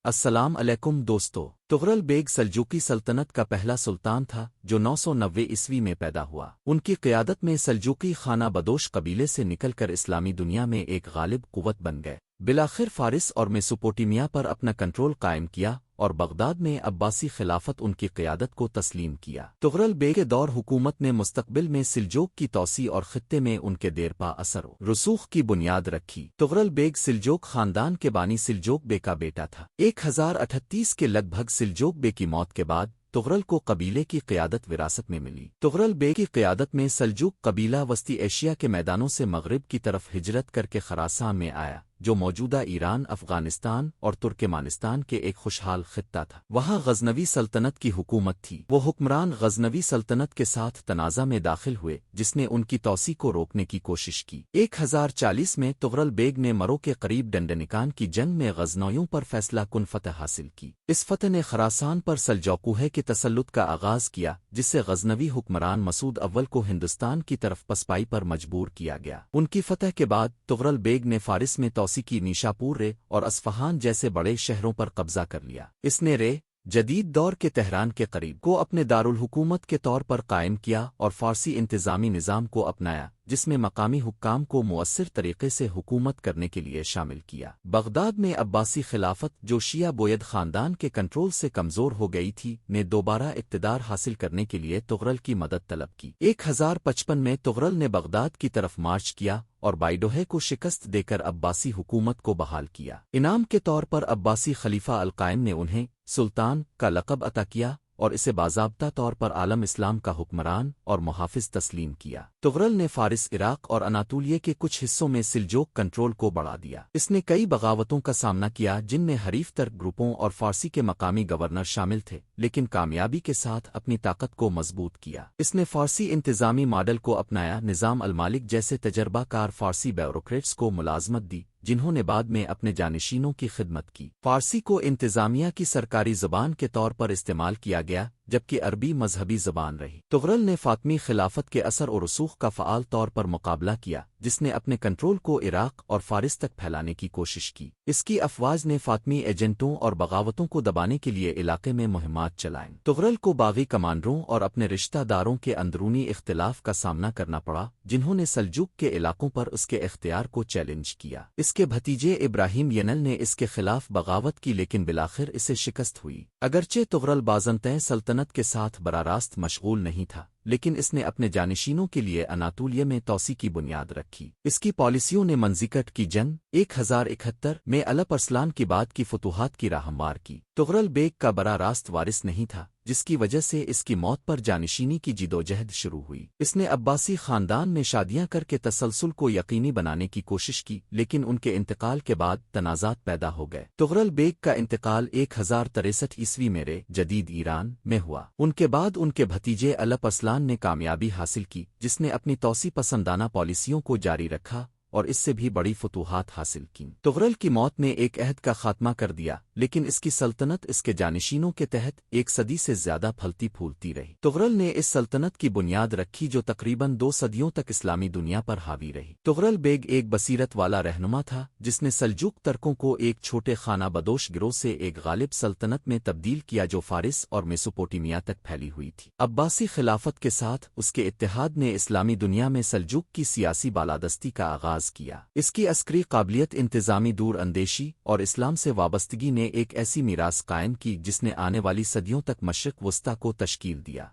السلام علیکم دوستو، تغرل بیگ سلجوقی سلطنت کا پہلا سلطان تھا جو 990 میں پیدا ہوا۔ ان کی قیادت میں سلجوقی خانہ بدوش قبیلے سے نکل کر اسلامی دنیا میں ایک غالب قوت بن گئے۔ بلاخر فارس اور میسوپوٹیمیا پر اپنا کنٹرول قائم کیا اور بغداد میں عباسی خلافت ان کی قیادت کو تسلیم کیا۔ تغرل بیگ کے دور حکومت نے مستقبل میں سلجوق کی توسیع اور خطے میں ان کے دیرپا اثر و رسوخ کی بنیاد رکھی۔ تغرل بیگ سلجوق خاندان کے بانی سلجوق بے کا بیٹا تھا۔ 1038 کے لگ بھگ سلجوق بے کی موت کے بعد تغرل کو قبیلے کی قیادت وراثت میں ملی۔ تغرل بے کی قیادت میں سلجوق قبیلہ وسطی ایشیا کے میدانوں سے مغرب کی طرف ہجرت کر کے خراساں میں آیا، جو موجودہ ایران، افغانستان اور ترکمانستان کے ایک خوشحال خطہ تھا۔ وہاں غزنوی سلطنت کی حکومت تھی۔ وہ حکمران غزنوی سلطنت کے ساتھ تنازع میں داخل ہوئے، جس نے ان کی توسیع کو روکنے کی کوشش کی۔ 1040 میں تغرل بیگ نے مرو کے قریب ڈنڈنکان کی جنگ میں غزنویوں پر فیصلہ کن فتح حاصل کی۔ اس فتح نے خراسان پر سلجوقوہے کے تسلط کا آغاز کیا، جس سے غزنوی حکمران مسعود اول کو ہندوستان کی طرف پسپائی پر مجبور کیا گیا۔ ان کی فتح کے بعد تغرل بیگ نے فارس میں توسیع کی، نیشاپور رے اور اصفہان جیسے بڑے شہروں پر قبضہ کر لیا۔ اس نے رے جدید دور کے تہران کے قریب کو اپنے دارالحکومت کے طور پر قائم کیا اور فارسی انتظامی نظام کو اپنایا، جس میں مقامی حکام کو مؤثر طریقے سے حکومت کرنے کے لیے شامل کیا۔ بغداد میں عباسی خلافت، جو شیعہ بوید خاندان کے کنٹرول سے کمزور ہو گئی تھی، نے دوبارہ اقتدار حاصل کرنے کے لیے تغرل کی مدد طلب کی۔ 1055 میں تغرل نے بغداد کی طرف مارچ کیا اور بائیڈوہے کو شکست دے کر عباسی حکومت کو بحال کیا۔ انعام کے طور پر عباسی خلیفہ القائم نے انہیں سلطان کا لقب عطا کیا اور اسے باضابطہ طور پر عالم اسلام کا حکمران اور محافظ تسلیم کیا۔ تغرل نے فارس، عراق اور اناطولیہ کے کچھ حصوں میں سلجوق کنٹرول کو بڑھا دیا۔ اس نے کئی بغاوتوں کا سامنا کیا جن میں حریف ترک گروپوں اور فارسی کے مقامی گورنر شامل تھے، لیکن کامیابی کے ساتھ اپنی طاقت کو مضبوط کیا۔ اس نے فارسی انتظامی ماڈل کو اپنایا، نظام المالک جیسے تجربہ کار فارسی بیوروکریٹس کو ملازمت دی، جنہوں نے بعد میں اپنے جانشینوں کی خدمت کی۔ فارسی کو انتظامیہ کی سرکاری زبان کے طور پر استعمال کیا گیا، جبکہ عربی مذہبی زبان رہی۔ تغرل نے فاطمی خلافت کے اثر و رسوخ کا فعال طور پر مقابلہ کیا، جس نے اپنے کنٹرول کو عراق اور فارس تک پھیلانے کی کوشش کی۔ اس کی افواج نے فاطمی ایجنٹوں اور بغاوتوں کو دبانے کے لیے علاقے میں مہمات چلائیں۔ تغرل کو باغی کمانڈروں اور اپنے رشتہ داروں کے اندرونی اختلاف کا سامنا کرنا پڑا، جنہوں نے سلجوق کے علاقوں پر اس کے اختیار کو چیلنج کیا۔ اس کے بھتیجے ابراہیم ینل نے اس کے خلاف بغاوت کی، لیکن بلاخر اسے شکست ہوئی۔ اگرچہ تغرل بازنطین سلطنت کے ساتھ براہ راست مشغول نہیں تھا، لیکن اس نے اپنے جانشینوں کے لیے اناطولیہ میں توسیع کی بنیاد رکھی۔ اس کی پالیسیوں نے منزکٹ کی جنگ 1071 میں الپ ارسلان کی بعد کی فتوحات کی راہ ہموار کی۔ تغرل بیگ کا براہ راست وارث نہیں تھا، جس کی وجہ سے اس کی موت پر جانشینی کی جدوجہد شروع ہوئی۔ اس نے عباسی خاندان میں شادیاں کر کے تسلسل کو یقینی بنانے کی کوشش کی، لیکن ان کے انتقال کے بعد تنازعات پیدا ہو گئے۔ تغرل بیگ کا انتقال 1063 میں رے جدید ایران میں ہوا۔ ان کے بعد ان کے بھتیجے الپ ارسلان نے کامیابی حاصل کی، جس نے اپنی توسیع پسندانہ پالیسیوں کو جاری رکھا اور اس سے بھی بڑی فتوحات حاصل کیں۔ تغرل کی موت نے ایک عہد کا خاتمہ کر دیا، لیکن اس کی سلطنت اس کے جانشینوں کے تحت 1 صدی سے زیادہ پھلتی پھولتی رہی۔ تغرل نے اس سلطنت کی بنیاد رکھی جو تقریباً 2 صدیوں تک اسلامی دنیا پر حاوی رہی۔ تغرل بیگ ایک بصیرت والا رہنما تھا، جس نے سلجوق ترکوں کو ایک چھوٹے خانہ بدوش گروہ سے ایک غالب سلطنت میں تبدیل کیا جو فارس اور میسوپوٹیمیا تک پھیلی ہوئی تھی۔ عباسی خلافت کے ساتھ اس کے اتحاد نے اسلامی دنیا میں سلجوق کی سیاسی بالادستی کا آغاز کیا۔ اس کی عسکری قابلیت، انتظامی دور اندیشی اور اسلام سے وابستگی نے ایک ایسی میراث قائم کی جس نے آنے والی صدیوں تک مشرق وسطیٰ کو تشکیل دیا۔